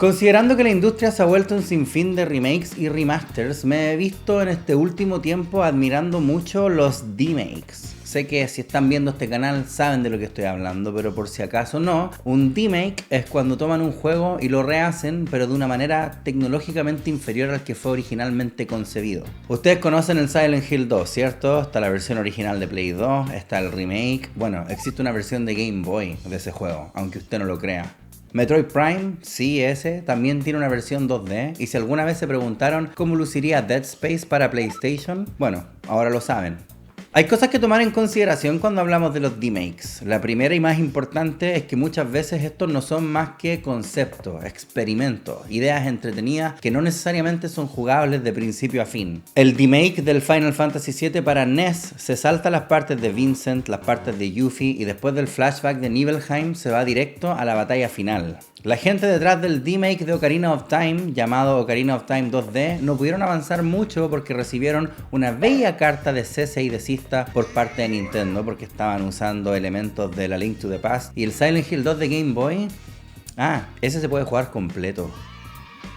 Considerando que la industria se ha vuelto un sinfín de remakes y remasters, me he visto en este último tiempo admirando mucho los demakes. Sé que si están viendo este canal saben de lo que estoy hablando, pero por si acaso no, un demake es cuando toman un juego y lo rehacen, pero de una manera tecnológicamente inferior al que fue originalmente concebido. Ustedes conocen el Silent Hill 2, ¿cierto? Está la versión original de Play 2, está el remake. Bueno, existe una versión de Game Boy de ese juego, aunque usted no lo crea. Metroid Prime, sí, ese, también tiene una versión 2D, y si alguna vez se preguntaron cómo luciría Dead Space para PlayStation, bueno, ahora lo saben. Hay cosas que tomar en consideración cuando hablamos de los remakes. La primera y más importante es que muchas veces estos no son más que conceptos, experimentos, ideas entretenidas que no necesariamente son jugables de principio a fin. El remake del Final Fantasy VII para NES se salta las partes de Vincent, las partes de Yuffie y después del flashback de Nibelheim se va directo a la batalla final. La gente detrás del remake de Ocarina of Time, llamado Ocarina of Time 2D, no pudieron avanzar mucho porque recibieron una bella carta de cese y desista por parte de Nintendo porque estaban usando elementos de la Link to the Past y el Silent Hill 2 de Game Boy. Ese se puede jugar completo.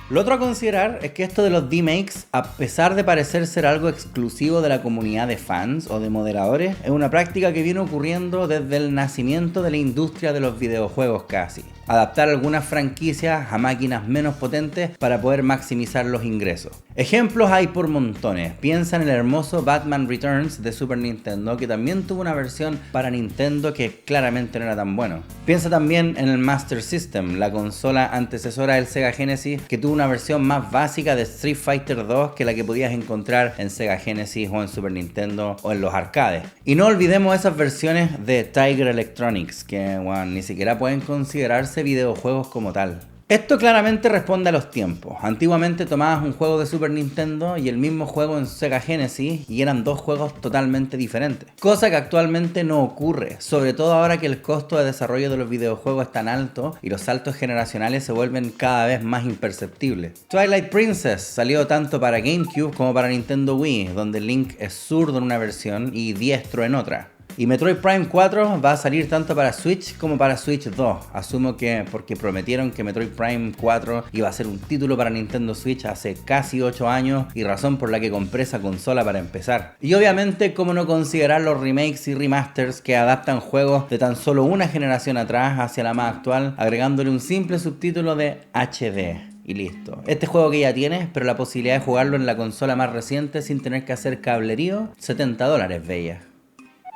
Lo otro a considerar es que esto de los remakes, a pesar de parecer ser algo exclusivo de la comunidad de fans o de moderadores, es una práctica que viene ocurriendo desde el nacimiento de la industria de los videojuegos casi. Adaptar algunas franquicias a máquinas menos potentes para poder maximizar los ingresos. Ejemplos hay por montones. Piensa en el hermoso Batman Returns de Super Nintendo, que también tuvo una versión para Nintendo que claramente no era tan bueno. Piensa también en el Master System, la consola antecesora del Sega Genesis, que tuvo una versión más básica de Street Fighter 2 que la que podías encontrar en Sega Genesis o en Super Nintendo o en los arcades. Y no olvidemos esas versiones de Tiger Electronics, que ni siquiera pueden considerarse videojuegos como tal. Esto claramente responde a los tiempos. Antiguamente tomabas un juego de Super Nintendo y el mismo juego en Sega Genesis y eran dos juegos totalmente diferentes. Cosa que actualmente no ocurre, sobre todo ahora que el costo de desarrollo de los videojuegos es tan alto y los saltos generacionales se vuelven cada vez más imperceptibles. Twilight Princess salió tanto para GameCube como para Nintendo Wii, donde Link es zurdo en una versión y diestro en otra. Y Metroid Prime 4 va a salir tanto para Switch como para Switch 2. Asumo que porque prometieron que Metroid Prime 4 iba a ser un título para Nintendo Switch hace casi 8 años y razón por la que compré esa consola para empezar. Y obviamente, cómo no considerar los remakes y remasters que adaptan juegos de tan solo una generación atrás hacia la más actual, agregándole un simple subtítulo de HD. Y listo. Este juego que ya tienes, pero la posibilidad de jugarlo en la consola más reciente sin tener que hacer cablerío, $70, bella.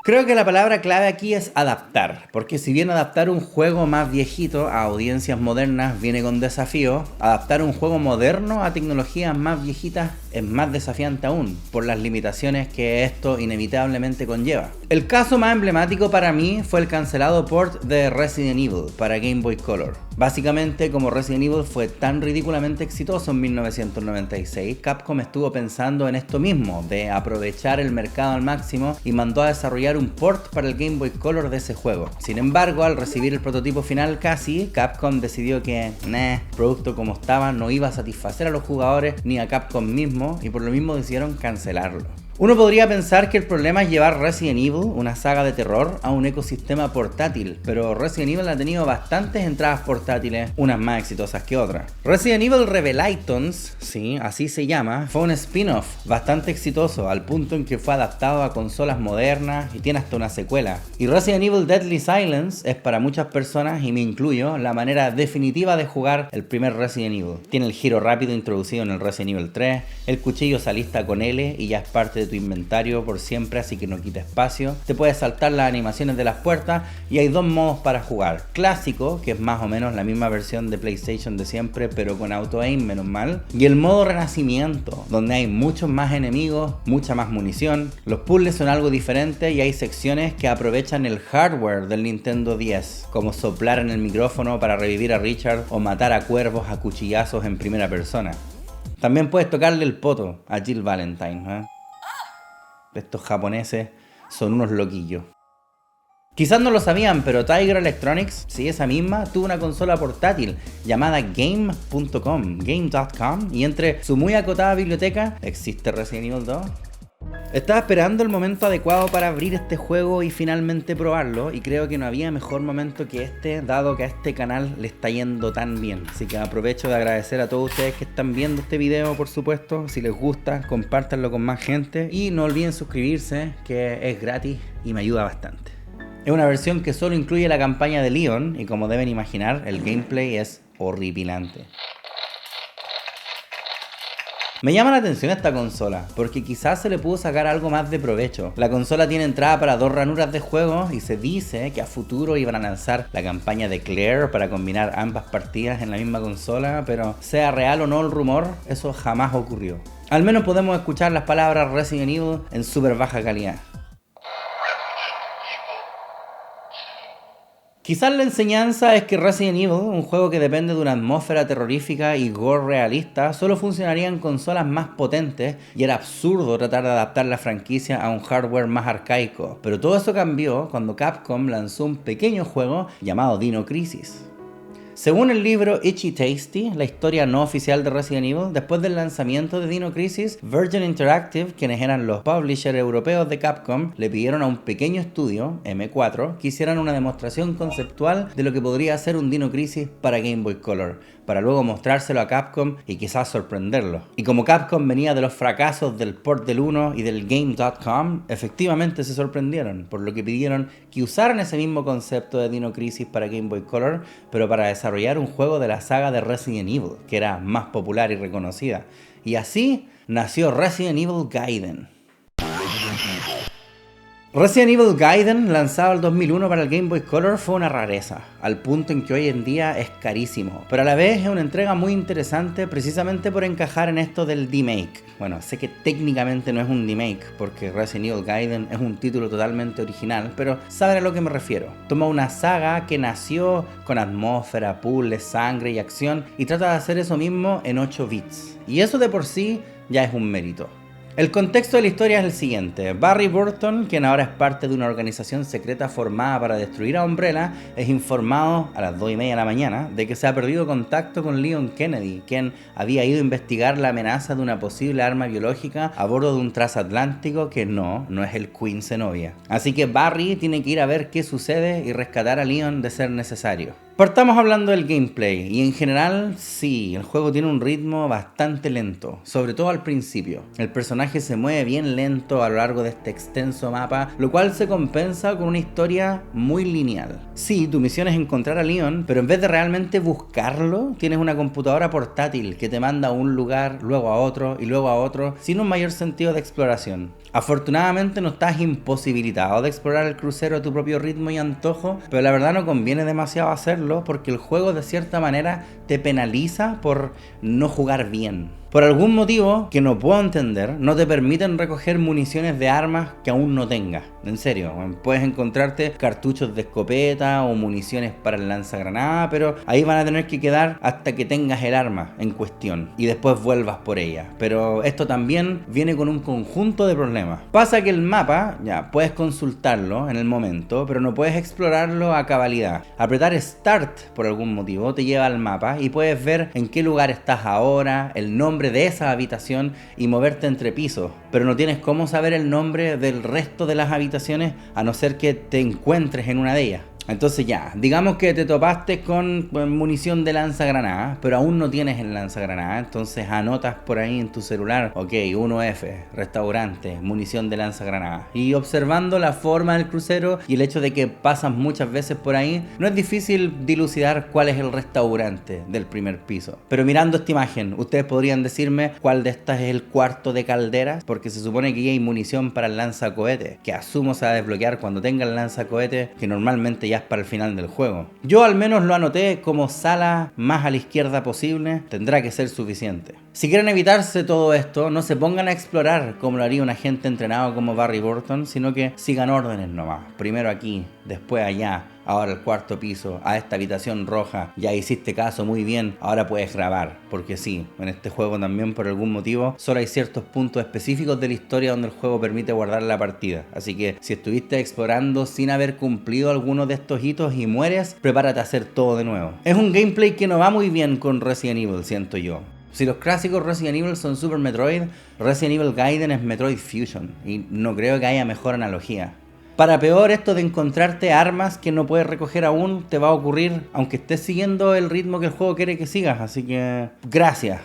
Creo que la palabra clave aquí es adaptar, porque si bien adaptar un juego más viejito a audiencias modernas viene con desafíos, adaptar un juego moderno a tecnologías más viejitas es más desafiante aún, por las limitaciones que esto inevitablemente conlleva. El caso más emblemático para mí fue el cancelado port de Resident Evil para Game Boy Color. Básicamente, como Resident Evil fue tan ridículamente exitoso en 1996, Capcom estuvo pensando en esto mismo, de aprovechar el mercado al máximo y mandó a desarrollar un port para el Game Boy Color de ese juego. Sin embargo, al recibir el prototipo final casi, Capcom decidió que, el producto como estaba no iba a satisfacer a los jugadores ni a Capcom mismo y por lo mismo decidieron cancelarlo. Uno podría pensar que el problema es llevar Resident Evil, una saga de terror, a un ecosistema portátil, pero Resident Evil ha tenido bastantes entradas portátiles, unas más exitosas que otras. Resident Evil Revelations, sí, así se llama, fue un spin-off bastante exitoso, al punto en que fue adaptado a consolas modernas y tiene hasta una secuela. Y Resident Evil Deadly Silence es para muchas personas, y me incluyo, la manera definitiva de jugar el primer Resident Evil. Tiene el giro rápido introducido en el Resident Evil 3, el cuchillo se alista con L y ya es parte de tu inventario por siempre, así que no quita espacio. Te puedes saltar las animaciones de las puertas y hay dos modos para jugar. Clásico, que es más o menos la misma versión de PlayStation de siempre, pero con auto aim, menos mal. Y el modo renacimiento, donde hay muchos más enemigos, mucha más munición. Los puzzles son algo diferente y hay secciones que aprovechan el hardware del Nintendo 10, como soplar en el micrófono para revivir a Richard o matar a cuervos a cuchillazos en primera persona. También puedes tocarle el poto a Jill Valentine, Estos japoneses son unos loquillos. Quizás no lo sabían, pero Tiger Electronics, sí, esa misma, tuvo una consola portátil llamada Game.com, y entre su muy acotada biblioteca existe Resident Evil 2. Estaba esperando el momento adecuado para abrir este juego y finalmente probarlo, y creo que no había mejor momento que este, dado que a este canal le está yendo tan bien. Así que aprovecho de agradecer a todos ustedes que están viendo este video, por supuesto. Si les gusta, compártanlo con más gente y no olviden suscribirse, que es gratis y me ayuda bastante. Es una versión que solo incluye la campaña de Leon y, como deben imaginar, el gameplay es horripilante. Me llama la atención esta consola, porque quizás se le pudo sacar algo más de provecho. La consola tiene entrada para 2 ranuras de juego y se dice que a futuro iban a lanzar la campaña de Claire para combinar ambas partidas en la misma consola, pero sea real o no el rumor, eso jamás ocurrió. Al menos podemos escuchar las palabras Resident Evil en súper baja calidad. Quizás la enseñanza es que Resident Evil, un juego que depende de una atmósfera terrorífica y gore realista, solo funcionaría en consolas más potentes y era absurdo tratar de adaptar la franquicia a un hardware más arcaico. Pero todo eso cambió cuando Capcom lanzó un pequeño juego llamado Dino Crisis. Según el libro Itchy Tasty, la historia no oficial de Resident Evil, después del lanzamiento de Dino Crisis, Virgin Interactive, quienes eran los publishers europeos de Capcom, le pidieron a un pequeño estudio, M4, que hicieran una demostración conceptual de lo que podría ser un Dino Crisis para Game Boy Color, para luego mostrárselo a Capcom y quizás sorprenderlo. Y como Capcom venía de los fracasos del port del 1 y del Game.com, efectivamente se sorprendieron, por lo que pidieron que usaran ese mismo concepto de Dino Crisis para Game Boy Color, pero para desarrollar un juego de la saga de Resident Evil, que era más popular y reconocida. Y así nació Resident Evil Gaiden. Resident Evil Gaiden, lanzado el 2001 para el Game Boy Color, fue una rareza, al punto en que hoy en día es carísimo, pero a la vez es una entrega muy interesante precisamente por encajar en esto del remake. Bueno, sé que técnicamente no es un remake, porque Resident Evil Gaiden es un título totalmente original, pero saben a lo que me refiero. Toma una saga que nació con atmósfera, puzzles, sangre y acción, y trata de hacer eso mismo en 8 bits. Y eso de por sí ya es un mérito. El contexto de la historia es el siguiente. Barry Burton, quien ahora es parte de una organización secreta formada para destruir a Umbrella, es informado a las 2:30 de la mañana de que se ha perdido contacto con Leon Kennedy, quien había ido a investigar la amenaza de una posible arma biológica a bordo de un transatlántico que no es el Queen Zenobia. Así que Barry tiene que ir a ver qué sucede y rescatar a Leon de ser necesario. Partamos hablando del gameplay, y en general, sí, el juego tiene un ritmo bastante lento, sobre todo al principio. El personaje se mueve bien lento a lo largo de este extenso mapa, lo cual se compensa con una historia muy lineal. Sí, tu misión es encontrar a Leon, pero en vez de realmente buscarlo, tienes una computadora portátil que te manda a un lugar, luego a otro y luego a otro, sin un mayor sentido de exploración. Afortunadamente no estás imposibilitado de explorar el crucero a tu propio ritmo y antojo, pero la verdad no conviene demasiado hacerlo porque el juego de cierta manera te penaliza por no jugar bien. Por algún motivo que no puedo entender, no te permiten recoger municiones de armas que aún no tengas. En serio, puedes encontrarte cartuchos de escopeta o municiones para el lanzagranada, pero ahí van a tener que quedar hasta que tengas el arma en cuestión y después vuelvas por ella. Pero esto también viene con un conjunto de problemas. Pasa que el mapa, ya, puedes consultarlo en el momento, pero no puedes explorarlo a cabalidad. Apretar Start por algún motivo te lleva al mapa y puedes ver en qué lugar estás ahora, el nombre de esa habitación y moverte entre pisos, pero no tienes cómo saber el nombre del resto de las habitaciones a no ser que te encuentres en una de ellas. Entonces ya, digamos que te topaste con munición de lanzagranada, pero aún no tienes el lanzagranada, entonces anotas por ahí en tu celular, ok, 1F, restaurante, munición de lanzagranada. Y observando la forma del crucero y el hecho de que pasas muchas veces por ahí, no es difícil dilucidar cuál es el restaurante del primer piso. Pero mirando esta imagen, ustedes podrían decirme cuál de estas es el cuarto de calderas, porque se supone que ya hay munición para el lanzacohete, que asumo se va a desbloquear cuando tenga el lanzacohete, que normalmente ya para el final del juego. Yo al menos lo anoté como sala más a la izquierda posible, tendrá que ser suficiente. Si quieren evitarse todo esto, no se pongan a explorar como lo haría un agente entrenado como Barry Burton, sino que sigan órdenes nomás. Primero aquí, después allá, ahora el cuarto piso, a esta habitación roja, ya hiciste caso muy bien, ahora puedes grabar. Porque sí, en este juego también por algún motivo, solo hay ciertos puntos específicos de la historia donde el juego permite guardar la partida. Así que si estuviste explorando sin haber cumplido alguno de estos hitos y mueres, prepárate a hacer todo de nuevo. Es un gameplay que no va muy bien con Resident Evil, siento yo. Si los clásicos Resident Evil son Super Metroid, Resident Evil Gaiden es Metroid Fusion, y no creo que haya mejor analogía. Para peor, esto de encontrarte armas que no puedes recoger aún te va a ocurrir aunque estés siguiendo el ritmo que el juego quiere que sigas, así que gracias.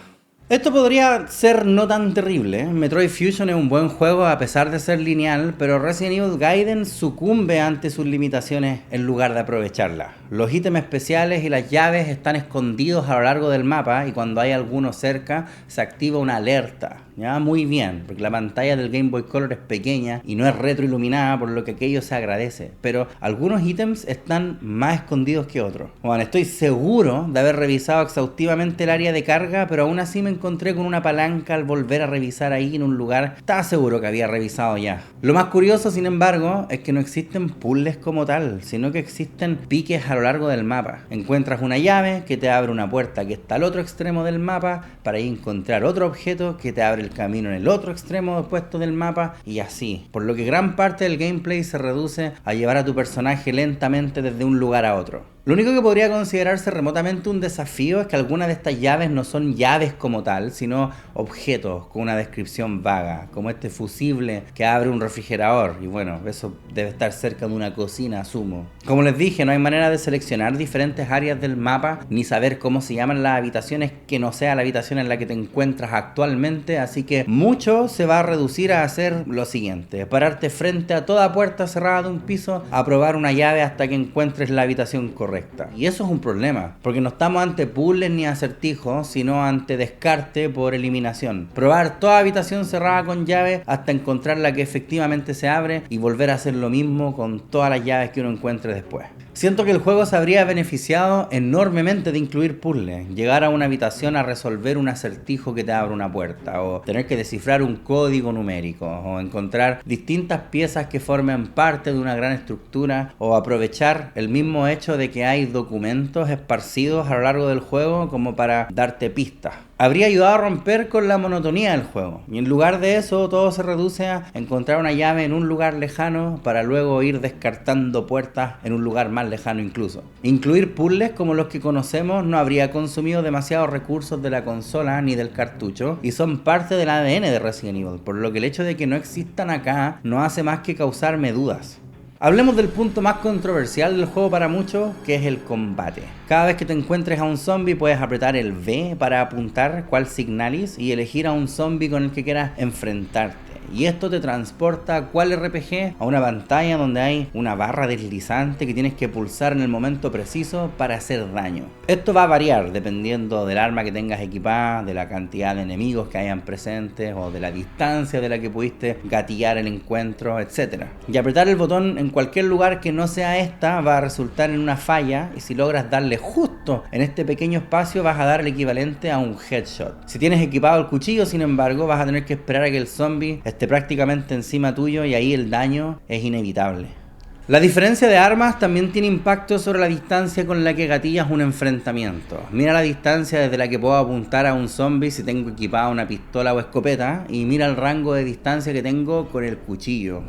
Esto podría ser no tan terrible, ¿eh? Metroid Fusion es un buen juego a pesar de ser lineal, pero Resident Evil Gaiden sucumbe ante sus limitaciones en lugar de aprovecharlas. Los ítems especiales y las llaves están escondidos a lo largo del mapa y cuando hay alguno cerca se activa una alerta. ¿Ya? Muy bien, porque la pantalla del Game Boy Color es pequeña y no es retroiluminada, por lo que aquello se agradece. Pero algunos ítems están más escondidos que otros. Bueno, estoy seguro de haber revisado exhaustivamente el área de carga, pero aún así me encontré con una palanca al volver a revisar ahí en un lugar. Estaba seguro que había revisado ya. Lo más curioso, sin embargo, es que no existen puzzles como tal, sino que existen piques a lo largo del mapa. Encuentras una llave que te abre una puerta que está al otro extremo del mapa para ahí encontrar otro objeto que te abre el camino en el otro extremo opuesto del mapa y así. Por lo que gran parte del gameplay se reduce a llevar a tu personaje lentamente desde un lugar a otro. Lo único que podría considerarse remotamente un desafío es que algunas de estas llaves no son llaves como tal, sino objetos con una descripción vaga, como este fusible que abre un refrigerador, y bueno, eso debe estar cerca de una cocina, asumo. Como les dije, no hay manera de seleccionar diferentes áreas del mapa, ni saber cómo se llaman las habitaciones que no sea la habitación en la que te encuentras actualmente, así que mucho se va a reducir a hacer lo siguiente: pararte frente a toda puerta cerrada de un piso, a probar una llave hasta que encuentres la habitación correcta. Y eso es un problema, porque no estamos ante puzzles ni acertijos, sino ante descarte por eliminación. Probar toda habitación cerrada con llave hasta encontrar la que efectivamente se abre y volver a hacer lo mismo con todas las llaves que uno encuentre después. Siento que el juego se habría beneficiado enormemente de incluir puzzles, llegar a una habitación a resolver un acertijo que te abre una puerta, o tener que descifrar un código numérico, o encontrar distintas piezas que formen parte de una gran estructura, o aprovechar el mismo hecho de que hay documentos esparcidos a lo largo del juego como para darte pistas. Habría ayudado a romper con la monotonía del juego, y en lugar de eso todo se reduce a encontrar una llave en un lugar lejano para luego ir descartando puertas en un lugar más lejano incluso. Incluir puzzles como los que conocemos no habría consumido demasiados recursos de la consola ni del cartucho y son parte del ADN de Resident Evil, por lo que el hecho de que no existan acá no hace más que causarme dudas. Hablemos del punto más controversial del juego para muchos, que es el combate. Cada vez que te encuentres a un zombie puedes apretar el V para apuntar cuál signalis y elegir a un zombie con el que quieras enfrentarte. Y esto te transporta a cual RPG a una pantalla donde hay una barra deslizante que tienes que pulsar en el momento preciso para hacer daño. Esto va a variar dependiendo del arma que tengas equipada, de la cantidad de enemigos que hayan presentes o de la distancia de la que pudiste gatillar el encuentro, etc. Y apretar el botón en cualquier lugar que no sea esta va a resultar en una falla, y si logras darle justo en este pequeño espacio vas a dar el equivalente a un headshot. Si tienes equipado el cuchillo, sin embargo, vas a tener que esperar a que el zombie esté prácticamente encima tuyo y ahí el daño es inevitable. La diferencia de armas también tiene impacto sobre la distancia con la que gatillas un enfrentamiento. Mira la distancia desde la que puedo apuntar a un zombie si tengo equipada una pistola o escopeta, y mira el rango de distancia que tengo con el cuchillo.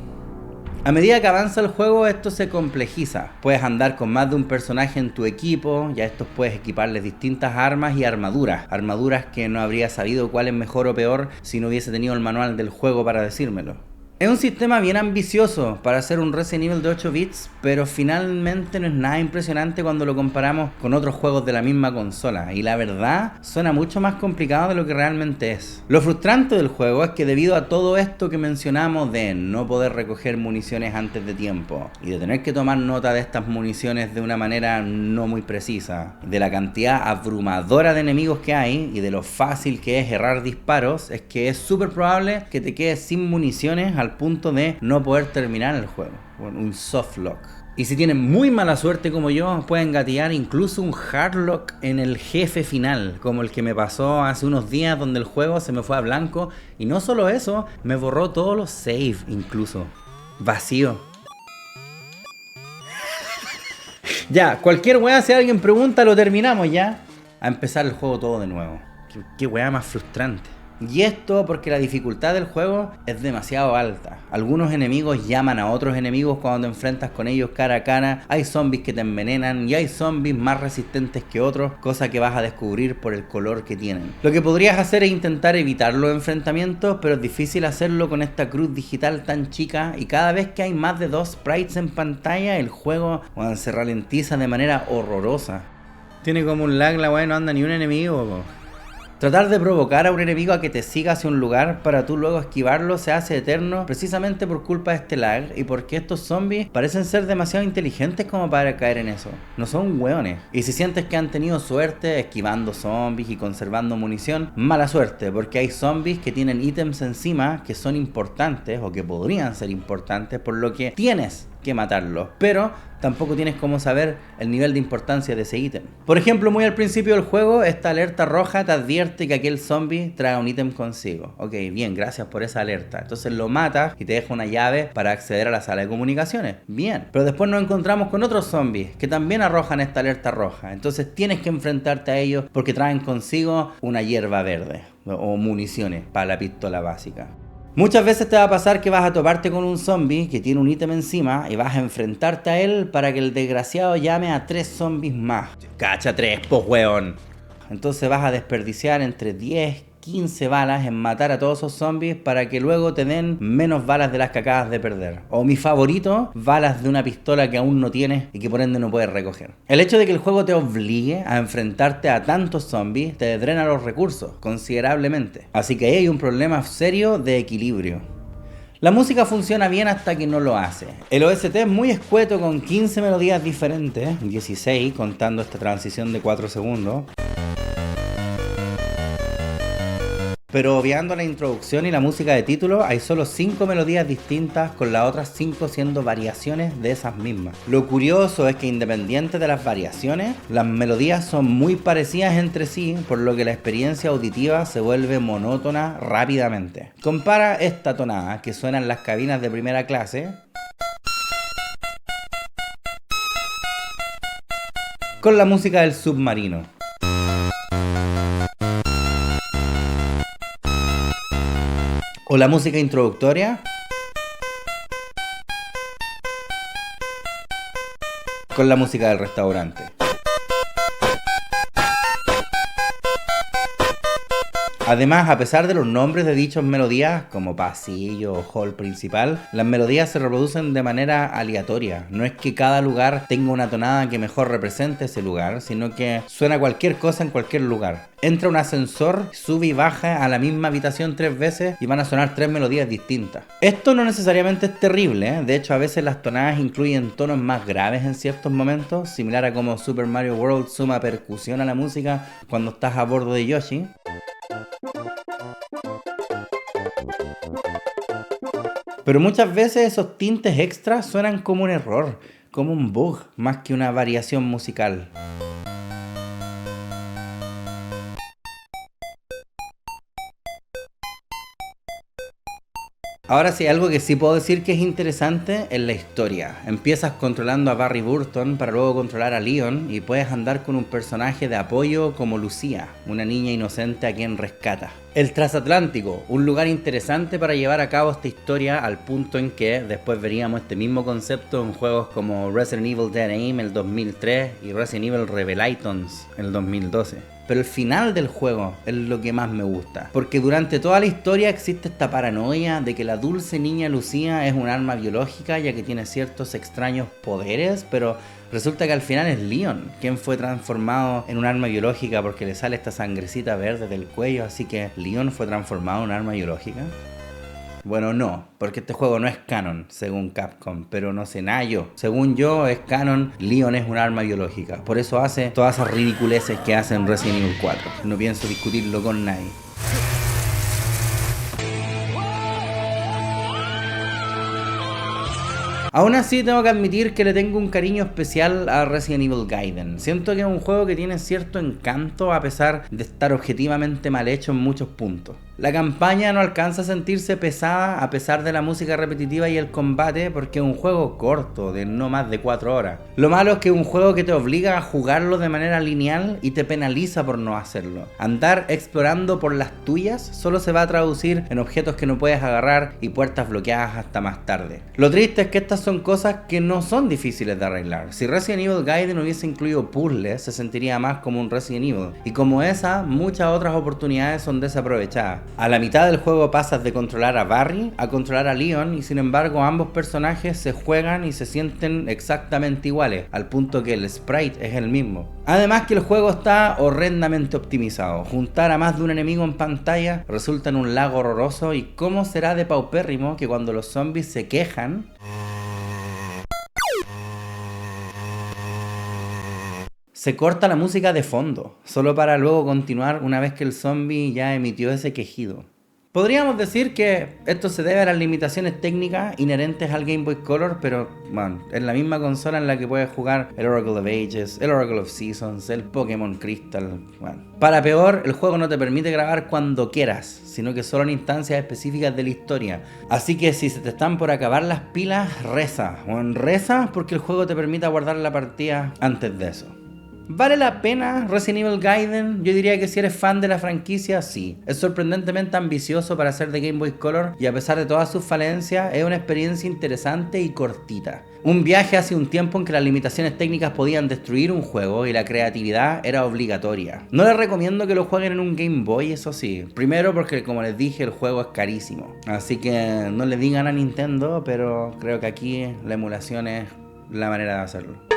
A medida que avanza el juego esto se complejiza. Puedes andar con más de un personaje en tu equipo, y a estos puedes equiparles distintas armas y armaduras. Armaduras que no habría sabido cuál es mejor o peor si no hubiese tenido el manual del juego para decírmelo. Es un sistema bien ambicioso para hacer un Resident Evil de 8 bits, pero finalmente no es nada impresionante cuando lo comparamos con otros juegos de la misma consola, y la verdad suena mucho más complicado de lo que realmente es. Lo frustrante del juego es que debido a todo esto que mencionamos de no poder recoger municiones antes de tiempo, y de tener que tomar nota de estas municiones de una manera no muy precisa, de la cantidad abrumadora de enemigos que hay, y de lo fácil que es errar disparos, es que es súper probable que te quedes sin municiones al punto de no poder terminar el juego. Bueno, un soft lock. Y si tienen muy mala suerte como yo, pueden gatillar incluso un hard lock en el jefe final, como el que me pasó hace unos días, donde el juego se me fue a blanco, y no solo eso, me borró todos los save incluso. Vacío. Ya, cualquier weá, si alguien pregunta, lo terminamos ya. A empezar el juego todo de nuevo. Qué weá más frustrante. Y esto porque la dificultad del juego es demasiado alta. Algunos enemigos llaman a otros enemigos cuando te enfrentas con ellos cara a cara. Hay zombies que te envenenan y hay zombies más resistentes que otros, cosa que vas a descubrir por el color que tienen. Lo que podrías hacer es intentar evitar los enfrentamientos, pero es difícil hacerlo con esta cruz digital tan chica, y cada vez que hay más de 2 sprites en pantalla, el juego se ralentiza de manera horrorosa. Tiene como un lag la weá, no anda ni un enemigo, po. Tratar de provocar a un enemigo a que te siga hacia un lugar para tú luego esquivarlo se hace eterno precisamente por culpa de este lag y porque estos zombies parecen ser demasiado inteligentes como para caer en eso. No son hueones. Y si sientes que han tenido suerte esquivando zombies y conservando munición, mala suerte, porque hay zombies que tienen ítems encima que son importantes o que podrían ser importantes, por lo que tienes que matarlos, pero tampoco tienes cómo saber el nivel de importancia de ese ítem. Por ejemplo, muy al principio del juego, esta alerta roja te advierte que aquel zombie trae un ítem consigo. Ok, bien, gracias por esa alerta. Entonces lo matas y te deja una llave para acceder a la sala de comunicaciones. Bien, pero después nos encontramos con otros zombies que también arrojan esta alerta roja. Entonces tienes que enfrentarte a ellos porque traen consigo una hierba verde o municiones para la pistola básica. Muchas veces te va a pasar que vas a toparte con un zombie que tiene un ítem encima y vas a enfrentarte a él para que el desgraciado llame a 3 zombies más. Cacha 3, po weón. Entonces vas a desperdiciar entre 10, 15 balas en matar a todos esos zombies para que luego te den menos balas de las que acabas de perder. O mi favorito, balas de una pistola que aún no tienes y que por ende no puedes recoger. El hecho de que el juego te obligue a enfrentarte a tantos zombies te drena los recursos considerablemente. Así que ahí hay un problema serio de equilibrio. La música funciona bien hasta que no lo hace. El OST es muy escueto con 15 melodías diferentes, 16 contando esta transición de 4 segundos. Pero obviando la introducción y la música de título, hay solo 5 melodías distintas, con las otras 5 siendo variaciones de esas mismas. Lo curioso es que independiente de las variaciones, las melodías son muy parecidas entre sí, por lo que la experiencia auditiva se vuelve monótona rápidamente. Compara esta tonada que suena en las cabinas de primera clase con la música del submarino. O la música introductoria con la música del restaurante. Además, a pesar de los nombres de dichas melodías, como pasillo o hall principal, las melodías se reproducen de manera aleatoria. No es que cada lugar tenga una tonada que mejor represente ese lugar, sino que suena cualquier cosa en cualquier lugar. Entra un ascensor, sube y baja a la misma habitación 3 veces y van a sonar 3 melodías distintas. Esto no necesariamente es terrible, ¿eh? De hecho a veces las tonadas incluyen tonos más graves en ciertos momentos, similar a como Super Mario World suma percusión a la música cuando estás a bordo de Yoshi. Pero muchas veces esos tintes extras suenan como un error, como un bug, más que una variación musical. Ahora sí, algo que sí puedo decir que es interesante es la historia. Empiezas controlando a Barry Burton para luego controlar a Leon y puedes andar con un personaje de apoyo como Lucía, una niña inocente a quien rescata. El transatlántico, un lugar interesante para llevar a cabo esta historia al punto en que después veríamos este mismo concepto en juegos como Resident Evil Dead Aim el 2003 y Resident Evil Revelations el 2012. Pero el final del juego es lo que más me gusta, porque durante toda la historia existe esta paranoia de que la dulce niña Lucía es un arma biológica ya que tiene ciertos extraños poderes, pero resulta que al final es Leon quien fue transformado en un arma biológica porque le sale esta sangrecita verde del cuello, así que Leon fue transformado en un arma biológica. Bueno, no, porque este juego no es canon, según Capcom, pero no sé nada yo. Según yo, es canon, Leon es un arma biológica. Por eso hace todas esas ridiculeces que hace en Resident Evil 4. No pienso discutirlo con nadie. Aún así tengo que admitir que le tengo un cariño especial a Resident Evil Gaiden. Siento que es un juego que tiene cierto encanto a pesar de estar objetivamente mal hecho en muchos puntos. La campaña no alcanza a sentirse pesada a pesar de la música repetitiva y el combate porque es un juego corto, de no más de 4 horas. Lo malo es que es un juego que te obliga a jugarlo de manera lineal y te penaliza por no hacerlo. Andar explorando por las tuyas solo se va a traducir en objetos que no puedes agarrar y puertas bloqueadas hasta más tarde. Lo triste es que estas son cosas que no son difíciles de arreglar. Si Resident Evil Gaiden hubiese incluido puzzles, se sentiría más como un Resident Evil. Y como esa, muchas otras oportunidades son desaprovechadas. A la mitad del juego pasas de controlar a Barry a controlar a Leon y sin embargo ambos personajes se juegan y se sienten exactamente iguales, al punto que el sprite es el mismo. Además que el juego está horrendamente optimizado. Juntar a más de un enemigo en pantalla resulta en un lago horroroso y cómo será de paupérrimo que cuando los zombies se quejan se corta la música de fondo, solo para luego continuar una vez que el zombie ya emitió ese quejido. Podríamos decir que esto se debe a las limitaciones técnicas inherentes al Game Boy Color, pero bueno, es la misma consola en la que puedes jugar el Oracle of Ages, el Oracle of Seasons, el Pokémon Crystal. Bueno. Para peor, el juego no te permite grabar cuando quieras, sino que solo en instancias específicas de la historia. Así que si se te están por acabar las pilas, reza. Bueno, reza porque el juego te permite guardar la partida antes de eso. ¿Vale la pena Resident Evil Gaiden? Yo diría que si eres fan de la franquicia, sí. Es sorprendentemente ambicioso para ser de Game Boy Color y a pesar de todas sus falencias, es una experiencia interesante y cortita. Un viaje hacia un tiempo en que las limitaciones técnicas podían destruir un juego y la creatividad era obligatoria. No les recomiendo que lo jueguen en un Game Boy, eso sí. Primero porque, como les dije, el juego es carísimo. Así que no le digan a Nintendo, pero creo que aquí la emulación es la manera de hacerlo.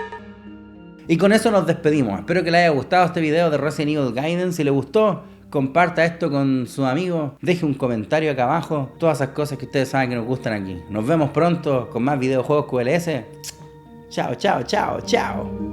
Y con eso nos despedimos. Espero que les haya gustado este video de Resident Evil Gaiden. Si les gustó, comparta esto con sus amigos. Deje un comentario acá abajo. Todas esas cosas que ustedes saben que nos gustan aquí. Nos vemos pronto con más videojuegos QLS. Chao, chao, chao, chao.